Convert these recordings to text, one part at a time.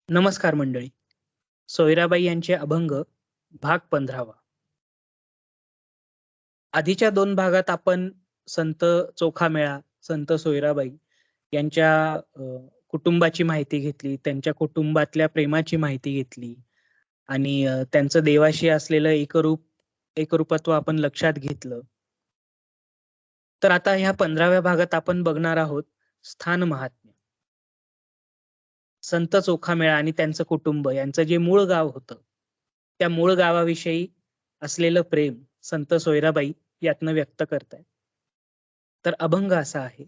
नमस्कार मंडळी. सोयराबाई यांचे अभंग भाग 15वा. आधीच्या 2 भागात आपण संत चोखामेळा, संत सोयराबाई यांच्या कुटुंबाची माहिती घेतली, त्यांच्या कुटुंबातल्या प्रेमाची माहिती घेतली आणि त्यांचं देवाशी असलेलं एकरूपत्व आपण लक्षात घेतलं. तर आता ह्या 15व्या भागात आपण बघणार आहोत स्थान महात्म्य. संत चोखामेळा आणि त्यांचं कुटुंब यांचं जे मूळ गाव होतं, त्या मूळ गावाविषयी असलेलं प्रेम संत सोयराबाई यातनं व्यक्त करतायत. तर अभंग असा आहे.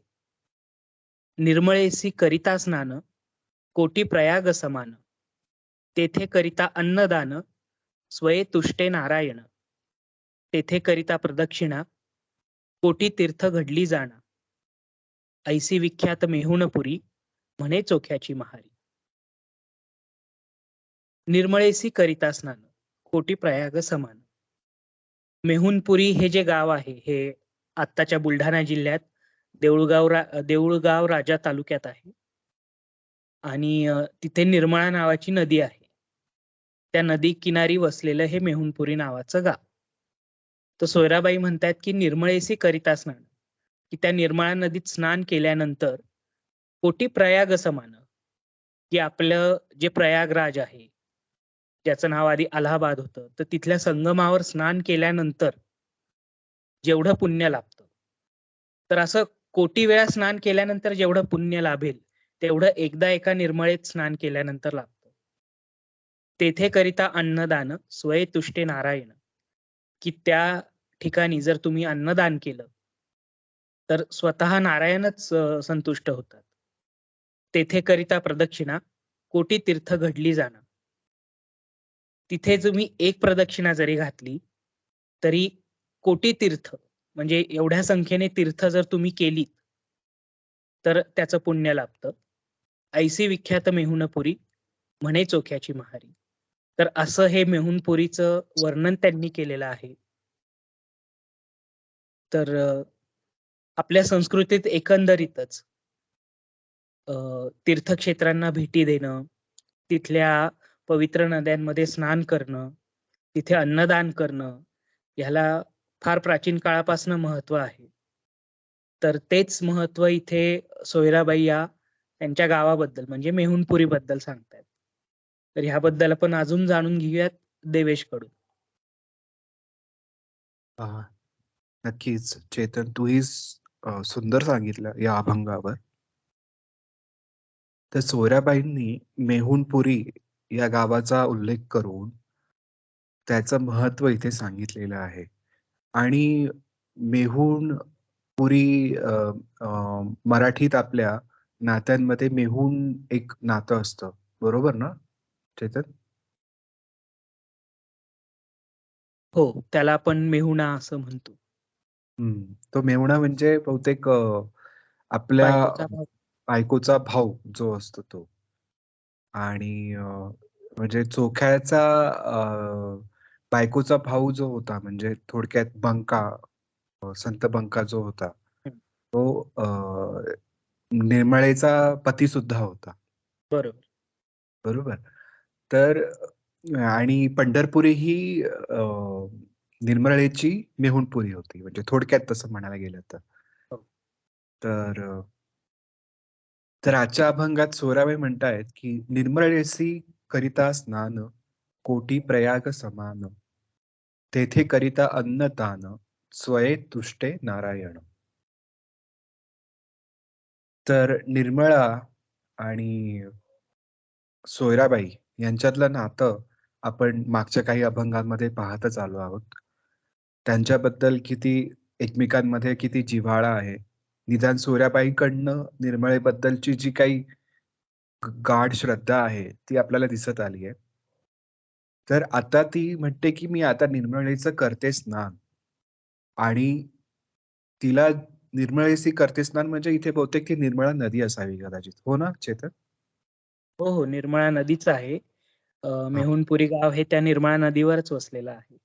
निर्मळेसी करिता स्नान, कोटी प्रयाग समान. तेथे करिता अन्नदान, स्वये तुष्टे नारायण. तेथे करिता प्रदक्षिणा, कोटी तीर्थ घडली जाणा. ऐसी विख्यात मेहुणपुरी, म्हणे चोख्याची महारी. निर्मळेसी करिता स्नान, कोटी प्रयाग समान. मेहुणपुरी हे जे गाव आहे हे आत्ताच्या बुलढाणा जिल्ह्यात देऊळगाव राजा तालुक्यात आहे आणि तिथे निर्मळा नावाची नदी आहे. त्या नदी किनारी वसलेलं हे मेहुणपुरी नावाचं गाव. तर सोयराबाई म्हणतात की निर्मळेसी करिता स्नान, की त्या निर्मळा नदीत स्नान केल्यानंतर कोटी प्रयाग समान, की आपलं जे प्रयागराज आहे ज्याचं नाव आधी अलाहाबाद होतं, तर तिथल्या संगमावर स्नान केल्यानंतर जेवढं पुण्य लाभतं, तर असं कोटी वेळा स्नान केल्यानंतर जेवढं पुण्य लाभेल तेवढं एकदा एका निर्मळेत स्नान केल्यानंतर लाभतं. तेथे करिता अन्नदान, स्वये तुष्टे नारायण, की त्या ठिकाणी जर तुम्ही अन्नदान केलं तर स्वतः नारायणच संतुष्ट होतात. तेथे करिता प्रदक्षिणा, कोटी तीर्थ घडली जाणं. तिथे तुम्ही एक प्रदक्षिणा जरी घातली तरी कोटी तीर्थ, म्हणजे एवढ्या संख्येने तीर्थ जर तुम्ही केली तर त्याचं पुण्य लाभतं. ऐसी विख्यात मेहुणपुरी, म्हणे चोख्याची महारी. तर असं हे मेहुणपुरीचं वर्णन त्यांनी केलेलं आहे. तर आपल्या संस्कृतीत एकंदरीतच तीर्थक्षेत्रांना भेटी देणं, तिथल्या पवित्र नद्यांमध्ये स्नान करणं, तिथे अन्नदान करणं, ह्याला फार प्राचीन काळापासून महत्व आहे. तर तेच महत्व इथे सोयराबाई या त्यांच्या गावाबद्दल म्हणजे मेहुणपुरी बद्दल सांगतायत. तर ह्याबद्दल आपण अजून जाणून घेऊयात देवेश कडून. नक्कीच चेतन, तूही सुंदर सांगितलं या अभंगावर. तर सोयराबाईंनी मेहुणपुरी या गावाचा उल्लेख करून त्याचं महत्व इथे सांगितलेलं आहे. आणि मेहुणपुरी मराठीत आपल्या नात्यांमध्ये मेहुण एक नातं असतं, बरोबर ना चेतन? हो, त्याला आपण मेहुणा असं म्हणतो. तो मेहुणा म्हणजे बहुतेक आपल्या बायकोचा भाव. बायकोचा भाऊ जो असतो तो. आणि म्हणजे चोख्याचा बायकोचा भाऊ जो होता, म्हणजे थोडक्यात बंका, संत बंका जो होता, हं, तो निर्मळेचा पती सुद्धा होता. बरोबर. बरोबर. तर आणि पंढरपुरी ही निर्मळेची मेहुणपुरी होती, म्हणजे थोडक्यात तसं म्हणायला गेलं तर. हो. तर तर आजच्या अभंगात सोयराबाई म्हणतायत की निर्मळेसी करिता स्नान, कोटी प्रयाग समान. तेथे करिता अन्नदान, स्वये तुष्टे नारायण. तर निर्मळा आणि सोयराबाई यांच्यातलं नातं आपण मागच्या काही अभंगांमध्ये पाहतच आलो आहोत. त्यांच्याबद्दल किती एकमेकांमध्ये किती जिव्हाळा आहे. निदान सोयराबाईंकडनं निर्मळेबद्दलची जी काही गाढ श्रद्धा आहे ती आपल्याला दिसत आली आहे. तर आता ती म्हणते की मी आता निर्मळेचं करते स्नान. आणि तिला निर्मळेसी करते स्नान म्हणजे इथे बहुतेक ती निर्मळा नदी असावी कदाचित. हो ना चेतन? हो, हो. निर्मळा नदीच आहे. हां, मेहुणपुरी गाव हे त्या निर्मळा नदीवरच वसलेलं आहे.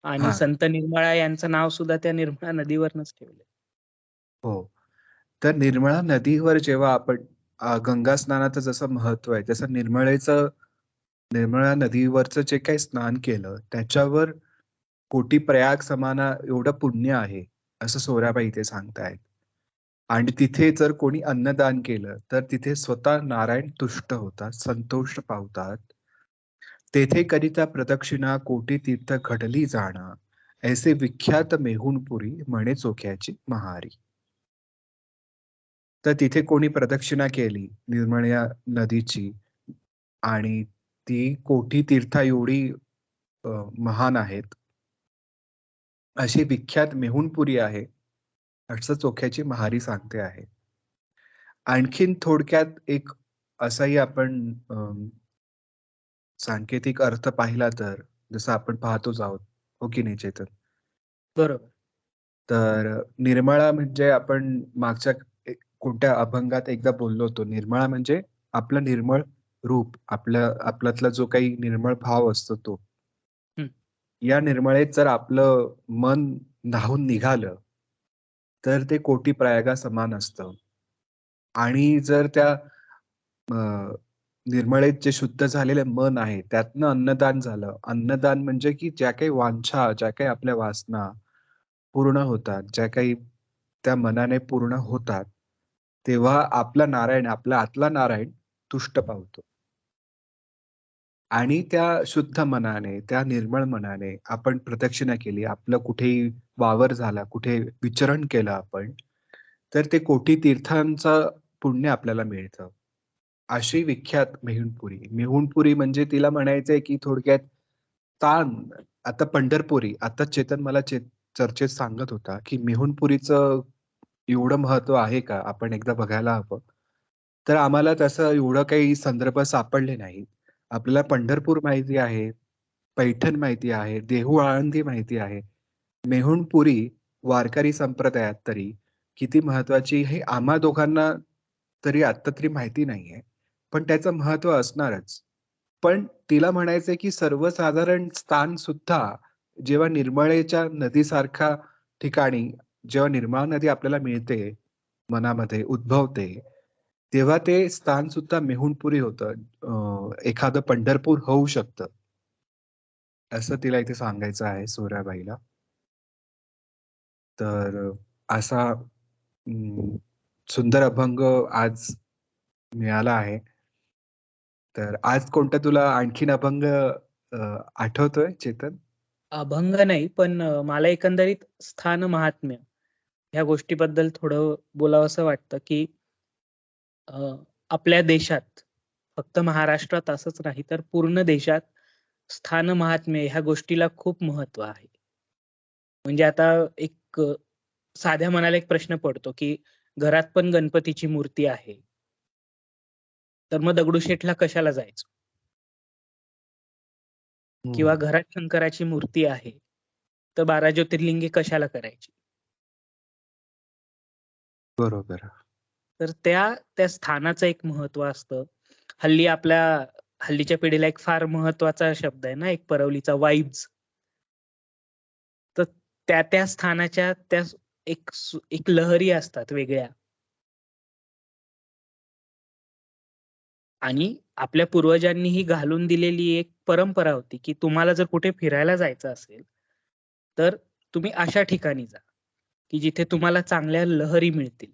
आणि हां. संत निर्मळा यांचं नाव सुद्धा त्या निर्मळा नदीवरनच ठेवलंय. हो. तर निर्मळा नदीवर जेव्हा आपण गंगा स्नानाचं जसं महत्व आहे, तसं निर्मळा नदीवरचं जे काही स्नान केलं, त्याच्यावर कोटी प्रयाग समाना एवढं पुण्य आहे, असं सोयराबाई इथे सांगतायत. आणि तिथे जर कोणी अन्नदान केलं, तर तिथे स्वतः नारायण तुष्ट होतात, संतोष पावतात. तेथे करिता प्रदक्षिणा कोटी तीर्थ घडली जाणं, ऐसे विख्यात मेहुणपुरी म्हणे चोख्याची महारी. तर तिथे कोणी प्रदक्षिणा केली निर्मळ नदीची आणि ती कोठी तीर्था एवढी महान आहेत. अशी विख्यात मेहुणपुरी आहे, असं चोख्याची महारी सांगते आहे. आणखीन थोडक्यात एक असाही आपण सांकेतिक अर्थ पाहिला तर, जसं आपण पाहतोच आहोत, हो की नाही चेतन? बरोबर. तर निर्मळा म्हणजे आपण मागच्या कोणत्या अभंगात एकदा बोललो होतो. निर्मळा म्हणजे आपलं निर्मळ रूप, आपल्यातला जो काही निर्मळ भाव असतो तो. हं. या निर्मळेत जर आपलं मन न्हाऊन निघालं, तर ते कोटी प्रयागा समान असतं. आणि जर त्या निर्मळेत जे शुद्ध झालेलं मन आहे, त्यातनं अन्नदान झालं. अन्नदान म्हणजे की ज्या काही वांछा, ज्या काही आपल्या वासना पूर्ण होतात, ज्या काही त्या मनाने पूर्ण होतात, तेव्हा आपला नारायण, आपला आतला नारायण तुष्ट पावतो. आणि त्या शुद्ध मनाने, त्या निर्मळ मनाने आपण प्रदक्षिणा केली, आपलं कुठेही वावर झाला, कुठे विचरण केलं आपण, तर ते कोटी तीर्थांचं पुण्य आपल्याला मिळतं. अशी विख्यात मेहुणपुरी. मेहुणपुरी म्हणजे तिला म्हणायचंय की थोडक्यात तान आता पंढरपुरी. आता चेतन मला चर्चेत सांगत होता, की मेहुणपुरीचं एवढं महत्व आहे का? आपण एकदा बघायला हवं. तर आम्हाला तसं एवढं काही संदर्भ सापडले नाहीत. आपल्याला पंढरपूर माहिती आहे, पैठण माहिती आहे, देहू आळंदी माहिती आहे. मेहुणपुरी वारकरी संप्रदायात तरी किती महत्वाची हे आम्हा दोघांना तरी आत्ता तरी माहिती नाहीये. पण त्याचं महत्व असणारच. पण तिला म्हणायचंय की सर्वसाधारण स्थान सुद्धा जेव्हा निर्मळेच्या नदीसारख्या ठिकाणी जेव्हा निर्मळा नदी आपल्याला मिळते, मनामध्ये उद्भवते, तेव्हा ते स्थान सुद्धा मेहुणपुरी होतं. एखादं पंढरपूर होऊ शकतं. असं तिला इथे सांगायचं आहे सोयराबाईला. तर असा सुंदर अभंग आज मिळाला आहे. तर आज कोणता तुला आणखीन अभंग आठवतोय चेतन? अभंग नाही, पण मला एकंदरीत स्थान महात्म्य ह्या गोष्टीबद्दल थोडं बोलावसं वाटतं, की आपल्या देशात फक्त महाराष्ट्रात असंच नाही, तर पूर्ण देशात स्थान महात्म्य ह्या गोष्टीला खूप महत्व आहे. म्हणजे आता एक साध्या मनाला एक प्रश्न पडतो, की घरात पण गणपतीची मूर्ती आहे. तर मग दगडूशेठला कशाला जायचं? हं. किंवा घरात शंकराची मूर्ती आहे, तर 12 ज्योतिर्लिंगे कशाला करायची? बरोबर. तर त्या स्थानाचं एक महत्व असतं. हल्लीच्या पिढीला एक फार महत्वाचा शब्द आहे ना, एक परवलीचा वाइब्स. तर त्या स्थानाच्या एक लहरी असतात वेगळ्या. आणि आपल्या पूर्वजांनी ही घालून दिलेली एक परंपरा होती, की तुम्हाला जर कुठे फिरायला जायचं असेल, तर तुम्ही अशा ठिकाणी जा, की जिथे तुम्हाला चांगल्या लहरी मिळतील.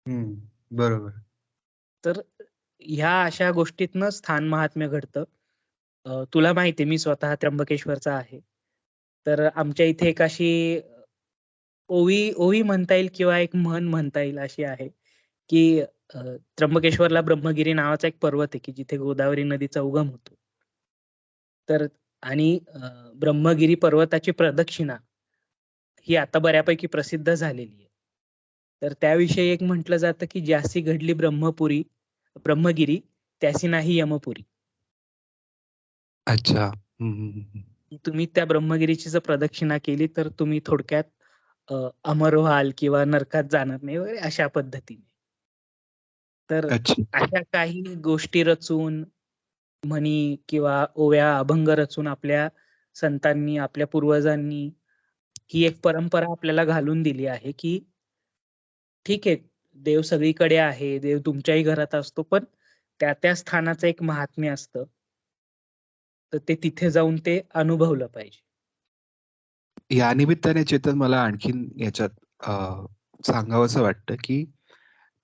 हं. बरोबर. तर ह्या अशा गोष्टीतनं स्थान महात्म्य घडतं. तुला माहिती आहे मी स्वतः त्र्यंबकेश्वरचा आहे. तर आमच्या इथे एक अशी ओवी ओवी म्हणता येईल किंवा एक म्हण म्हणता येईल अशी आहे, की त्र्यंबकेश्वरला ब्रह्मगिरी नावाचा एक पर्वत आहे, की जिथे गोदावरी नदीचा उगम होतो. तर आणि ब्रह्मगिरी पर्वताची प्रदक्षिणा ही आता बऱ्यापैकी प्रसिद्ध झालेली आहे. तर त्याविषयी एक म्हटलं जातं, की "ज्यासी घडली ब्रह्मगिरी, त्यासी नाही यमपुरी." अच्छा. हं, हं, हं, हं. तुम्ही त्या ब्रह्मगिरीची जर प्रदक्षिणा केली, तर तुम्ही थोडक्यात अमर व्हाल किंवा नरकात जाणार नाही वगैरे अशा पद्धतीने. तर अच्छा. अशा काही गोष्टी रचून म्हणी किंवा ओव्या, अभंग रचून आपल्या संतांनी, आपल्या पूर्वजांनी ही एक परंपरा आपल्याला घालून दिली आहे, की ठीक आहे, देव सगळीकडे आहे, देव तुमच्याही घरात असतो, पण त्या स्थानाचं एक महात्म्य असतं. तर ते तिथे जाऊन ते अनुभवलं पाहिजे. या निमित्ताने चेतन मला आणखीन याच्यात सांगावंसं वाटतं, की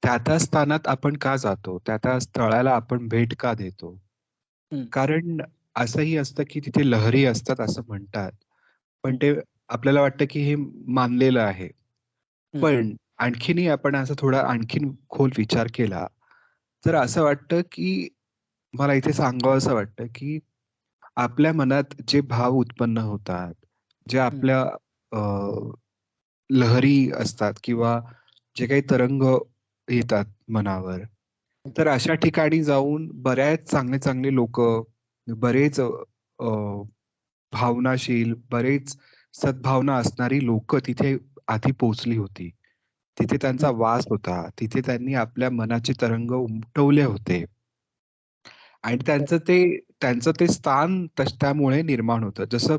त्या स्थानात आपण का जातो? त्या स्थळाला आपण भेट का देतो? हं, कारण असंही असतं, की तिथे लहरी असतात असं म्हणतात. पण हं, ते आपल्याला वाटतं, की हे मानलेलं आहे. हं, पण आणखीनही आपण असं थोडा आणखीन खोल विचार केला, तर असं वाटतं, की मला इथे सांगावसं वाटतं, की आपल्या मनात जे भाव उत्पन्न होतात, जे हं, आपल्या अ, लहरी असतात किंवा जे काही तरंग येतात मनावर, हं. तर अशा ठिकाणी जाऊन बऱ्याच चांगले-चांगले लोकं, बरेच भावनाशील, बरेच सद्भावना असणारी लोकं तिथे आधी पोहोचली होती. तिथे त्यांचा हं, वास होता. तिथे त्यांनी आपल्या मनाचे तरंग उमटवले होते आणि बरोबर, त्यांचं ते स्थान त्यामुळे निर्माण होतं. जसं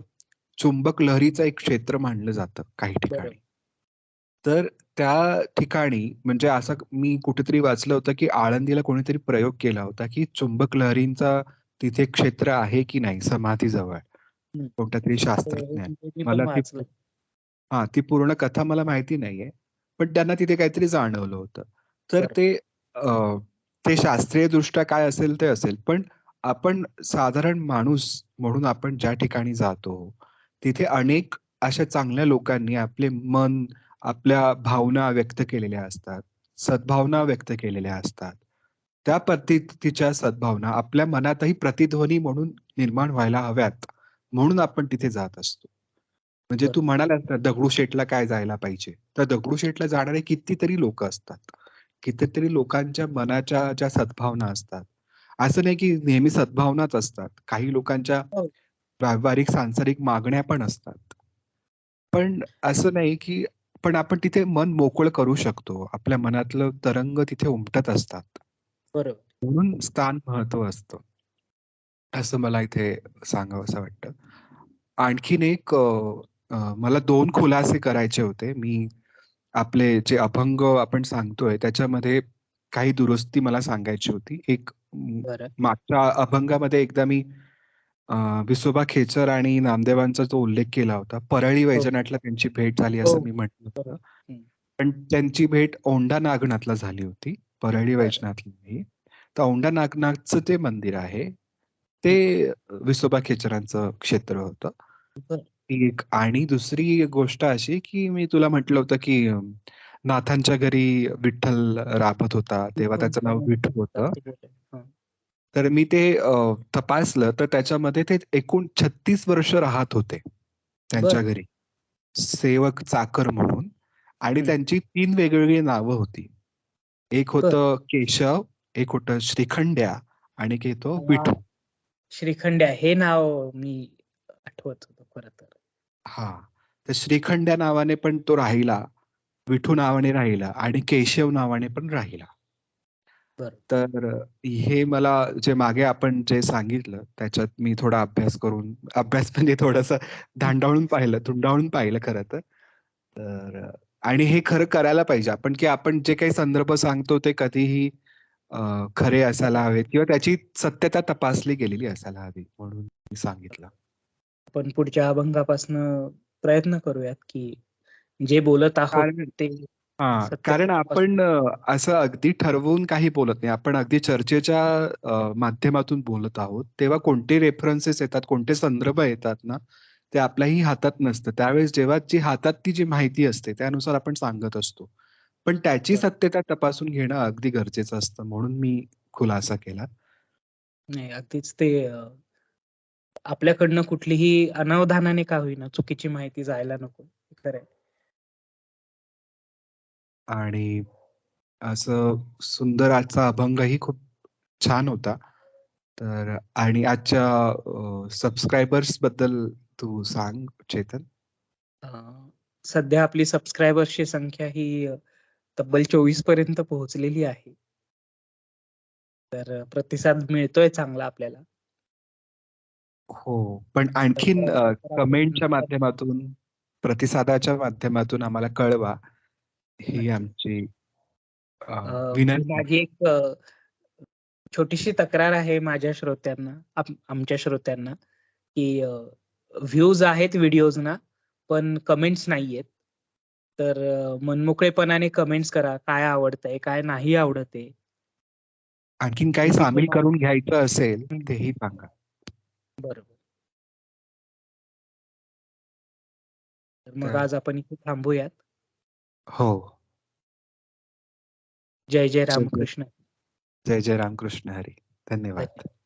चुंबक लहरीचं एक क्षेत्र मानलं जातं काही ठिकाणी. बरोबर. तर त्या ठिकाणी म्हणजे असं मी कुठेतरी वाचलं होतं, की आळंदीला कोणीतरी प्रयोग केला होता, की चुंबक लहरींचा तिथे क्षेत्र आहे की नाही समाधीजवळ. हं. कोणत्यातरी हो, हो. शास्त्रज्ञाने. म्हणजे मी पण मला ती वाचलं. हां, ती पूर्ण कथा मला माहिती नाहीये. पण त्यांना तिथे काहीतरी जाणवलं होतं. तर बरोबर, अ, ते शास्त्रीयदृष्ट्या काय असेल ते असेल. पण आपण साधारण माणूस म्हणून आपण ज्या ठिकाणी जातो, तिथे अनेक अशा चांगल्या लोकांनी आपले मन, आपल्या भावना व्यक्त केलेल्या असतात. सद्भावना व्यक्त केलेल्या असतात. त्या पद्धतीच्या सद्भावना आपल्या मनातही प्रतिध्वनी म्हणून निर्माण व्हायला हव्यात. म्हणून आपण तिथे जात असतो. म्हणजे तू बरोबर, म्हणालास ना, दगडूशेठला काय जायला पाहिजे? तर दगडूशेठला जाणारे कितीतरी लोकं असतात. कितीतरी लोकांच्या मनाच्या ज्या सद्भावना असतात. असं नाही की नेहमी सद्भावनाच असतात. काही लोकांच्या हो, व्यावहारिक, सांसारिक मागण्या पण असतात. पण असं नाही की पण आपण तिथे मन मोकळं करू शकतो. आपल्या मनातलं तरंग तिथे उमटत असतात. बरोबर. म्हणून स्थान महत्त्व असतं. असं मला इथे सांगावसं वाटतं. आणखीन एक मला 2 खुलासे करायचे होते. मी आपले जे अभंग आपण सांगतोय त्याच्यामध्ये काही दुरुस्ती मला सांगायची होती. एक बरं. मागच्या अभंगामध्ये एकदा मी अ, विसोबा खेचर आणि नामदेवांचा जो उल्लेख केला होता. परळी हो, वैजनाथला त्यांची भेट झाली हो. असं मी म्हटलं बरोबर. होतं. हं. पण त्यांची भेट औंढा नागनाथला झाली होती. परळी बरं. वैजनाथला नाही. तर औंढा नागनाथचं ते मंदिर आहे. ते हं. विसोबा खेचरांचं क्षेत्र होतं. बरं. ती एक आणि दुसरी गोष्ट अशी, की मी तुला म्हटलं होतं, की नाथांच्या घरी विठ्ठल राबत होता. तेव्हा त्याचं नाव विठू होतं. हां. तर मी ते तपासलं तर त्याच्यामध्ये ते एकूण 36 वर्ष राहत होते त्यांच्या बरं. घरी. सेवक चाकर म्हणून आणि हं. त्यांची 3 वेगवेगळी नावं होती. एक बरं. होतं केशव, एक होतं श्रीखंड्या आणि एक होतं हां. विठू. श्रीखंड्या हे नाव मी आठवत होतं खरं तर. हां. तर श्रीखंड्या नावाने पण तो राहिला, विठू हं. नावाने राहिला आणि केशव नावाने पण राहिला. बरं. तर हे मला जे मागे आपण जे सांगितलं त्याच्यात मी थोडा अभ्यास करून अभ्यास म्हणजे थोडंसं हं. धांडावून पाहिलं, धुंडाळून पाहिलं खरं तर. तर आणि हे खरं करायला पाहिजे आपण, की आपण जे काही संदर्भ सांगतो ते कधीही खरे असायला हवेत किंवा त्याची सत्यता तपासली गेलेली असायला हवी म्हणून मी सांगितलं. आपण पुढच्या अभंगापासनं प्रयत्न करूयात, की जे बोलत आहोत कारण ते कारण सत्यतेपासून. आपण असं अगदी ठरवून काही बोलत नाही. आपण अगदी चर्चेच्या माध्यमातून बोलत आहोत. तेव्हा कोणते रेफरन्सेस येतात, कोणते संदर्भ येतात ना, ते आपल्याही हातात नसतं. त्यावेळेस जेव्हा जी हातात ती जी माहिती असते, त्यानुसार आपण सांगत असतो. पण त्याची बरं. सत्यता तपासून घेणं अगदी गरजेचं असतं. म्हणून मी खुलासा केला. नाही अगदीच ते आपल्याकडनं कुठलीही अनावधानाने का होईना चुकीची माहिती जायला नको. खरं आहे. आणि असं सुंदर आजचा अभंगही खूप छान होता. तर आणि आजच्या सबस्क्रायबर्सबद्दल तू सांग चेतन? अ, सध्या आपली सबस्क्रायबर्सची संख्या ही तब्बल 24 पर्यंत पोहोचलेली आहे. तर प्रतिसाद मिळतोय चांगला आपल्याला. हो. पण आणखीन तर कमेंटच्या माध्यमातून, प्रतिसादाच्या माध्यमातून आम्हाला कळवा. ही नक्की. आमची विनंती. माझी एक छोटीशी तक्रार आहे माझ्या श्रोत्यांना, आमच्या श्रोत्यांना, की व्ह्यूज आहेत व्हिडिओजना, पण कमेंट्स नाहीयेत. तर मनमोकळेपणाने कमेंट्स करा. काय आवडतंय, काय नाही आवडत आहे. आणखीन काही किती सामील तुम्हाला करून घ्यायचं असेल हं, तेही सांगा. बरोबर. तर मग तर आज आपण इथे थांबूयात. हो. जय जय जय जय रामकृष्ण. जय जय रामकृष्ण हरी. धन्यवाद. धन्यवाद.